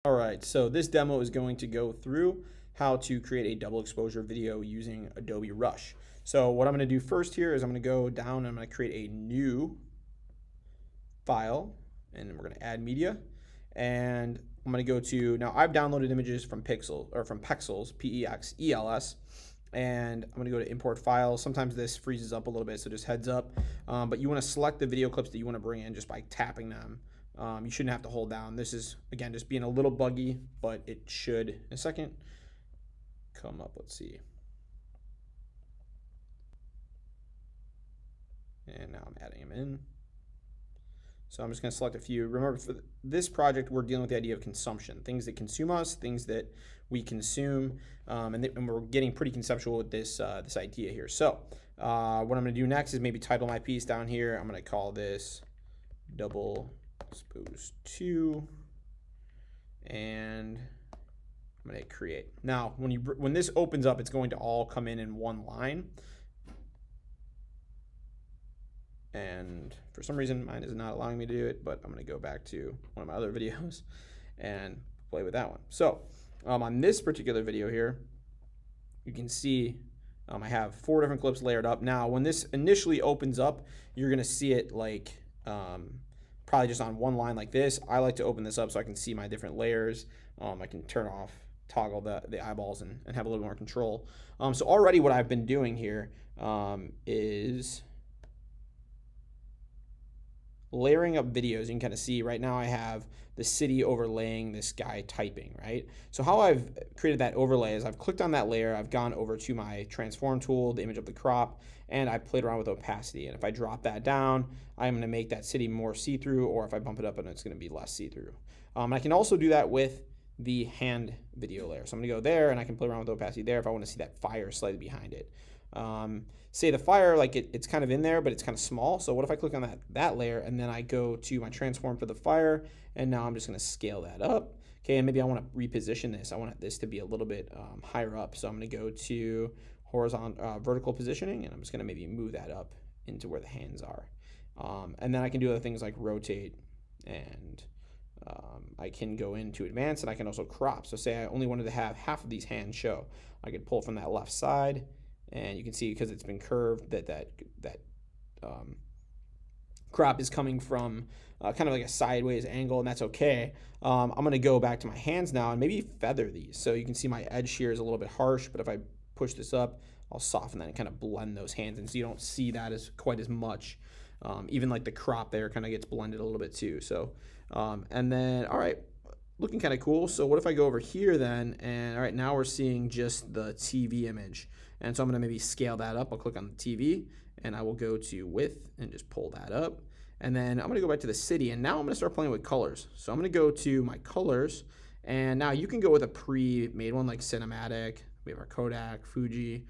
All right, so this demo is going to go through how to create a double exposure video using Adobe Rush. So what I'm going to do first here is I'm going to go down and I'm going to create a new file, and we're going to add media, and I'm going to go to, now I've downloaded images from Pexels, P-E-X-E-L-S, and I'm going to go to import files. Sometimes this freezes up a little bit, so just heads up. But you want to select the video clips that you want to bring in just by tapping them. You shouldn't have to hold down. This is, again, just being a little buggy, but it should, in a second, come up. Let's see. And now I'm adding them in. So I'm just going to select a few. Remember, for this project, we're dealing with the idea of consumption, things that consume us, things that we consume, and we're getting pretty conceptual with this this idea here. So what I'm going to do next is maybe title my piece down here. I'm going to call this double expose 2, and I'm going to hit create. Now, when this opens up, it's going to all come in one line. And for some reason, mine is not allowing me to do it, but I'm going to go back to one of my other videos and play with that one. So on this particular video here, you can see I have 4 different clips layered up. Now, when this initially opens up, you're going to see it like probably just on one line like this. I like to open this up so I can see my different layers. I can toggle the eyeballs and have a little more control. So already what I've been doing here is layering up videos. You can kind of see right now I have the city overlaying this guy typing, right? So how I've created that overlay is I've clicked on that layer, I've gone over to my transform tool, the image of the crop, and I played around with opacity. And if I drop that down, I'm going to make that city more see-through, or if I bump it up, and it's going to be less see-through. I can also do that with the hand video layer. So I'm going to go there, and I can play around with opacity there if I want to see that fire slightly behind it. Say the fire, like it's kind of in there, but it's kind of small. So what if I click on that layer, and then I go to my transform for the fire, and now I'm just going to scale that up. Okay, and maybe I want to reposition this. I want this to be a little bit higher up. So I'm going to go to vertical positioning, and I'm just going to maybe move that up into where the hands are. And then I can do other things like rotate, and I can go into advanced, and I can also crop. So say I only wanted to have half of these hands show. I could pull from that left side, and you can see because it's been curved that crop is coming from kind of like a sideways angle, and that's okay. I'm going to go back to my hands now and maybe feather these. So you can see my edge here is a little bit harsh, but if I push this up, I'll soften that and kind of blend those hands in so you don't see that as quite as much. Even like the crop there kind of gets blended a little bit too. So, and then, all right, looking kind of cool. So what if I go over here then, and all right, now we're seeing just the TV image. And so I'm going to maybe scale that up. I'll click on the TV, and I will go to width and just pull that up. And then I'm going to go back to the city, and now I'm going to start playing with colors. So I'm going to go to my colors, and now you can go with a pre-made one like cinematic. We have our Kodak, Fuji,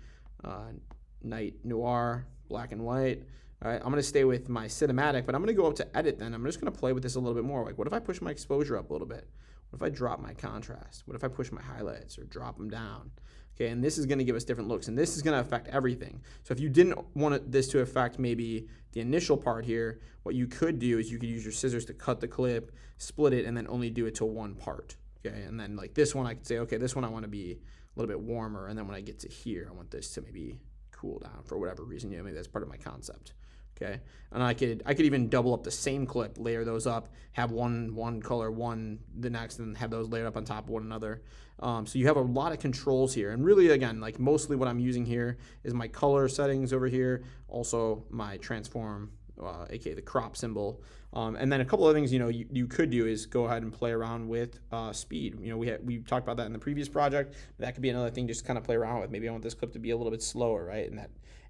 night noir, black and white. All right, I'm going to stay with my cinematic, but I'm going to go up to edit then. I'm just going to play with this a little bit more. Like, what if I push my exposure up a little bit? What if I drop my contrast? What if I push my highlights or drop them down? Okay, and this is going to give us different looks, and this is going to affect everything. So if you didn't want this to affect maybe the initial part here, what you could do is you could use your scissors to cut the clip, split it, and then only do it to one part. Okay, and then like this one, I could say, okay, this one I want to be a little bit warmer, and then when I get to here, I want this to maybe cool down for whatever reason. You know, maybe that's part of my concept. Okay, and I could even double up the same clip, layer those up, have one color, one the next, and have those layered up on top of one another. So you have a lot of controls here, and really again, like mostly what I'm using here is my color settings over here, also my transform, aka the crop symbol, and then a couple of things you could do is go ahead and play around with speed. We talked about that in the previous project. That could be another thing just kind of play around with. Maybe I want this clip to be a little bit slower, right, and that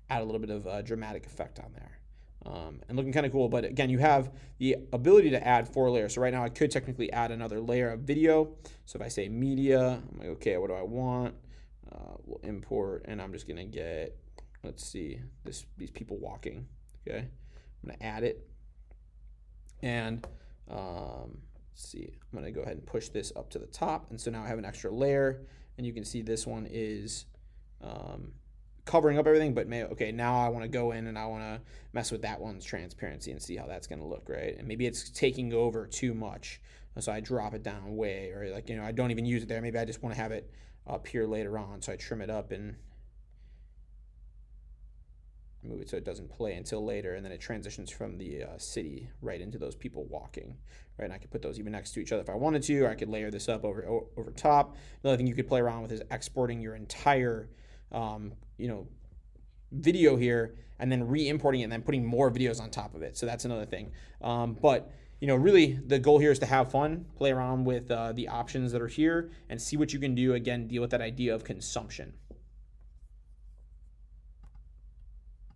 add a little bit of dramatic effect on there. And looking kind of cool, but again, you have the ability to add 4 layers. So right now I could technically add another layer of video. So if I say media, I'm like, okay, what do I want? We'll import, and I'm just gonna get, let's see, these people walking. Okay, I'm gonna add it, and let's see, I'm gonna go ahead and push this up to the top, and so now I have an extra layer, and you can see this one is covering up everything, but okay, now I want to go in and I want to mess with that one's transparency and see how that's going to look, right? And maybe it's taking over too much, so I drop it down way, or like, I don't even use it there. Maybe I just want to have it up here later on, so I trim it up and move it so it doesn't play until later, and then it transitions from the city right into those people walking, right? And I could put those even next to each other if I wanted to, or I could layer this up over top. Another thing you could play around with is exporting your entire video here and then re-importing it and then putting more videos on top of it. So that's another thing. But really the goal here is to have fun, play around with the options that are here, and see what you can do. Again, deal with that idea of consumption.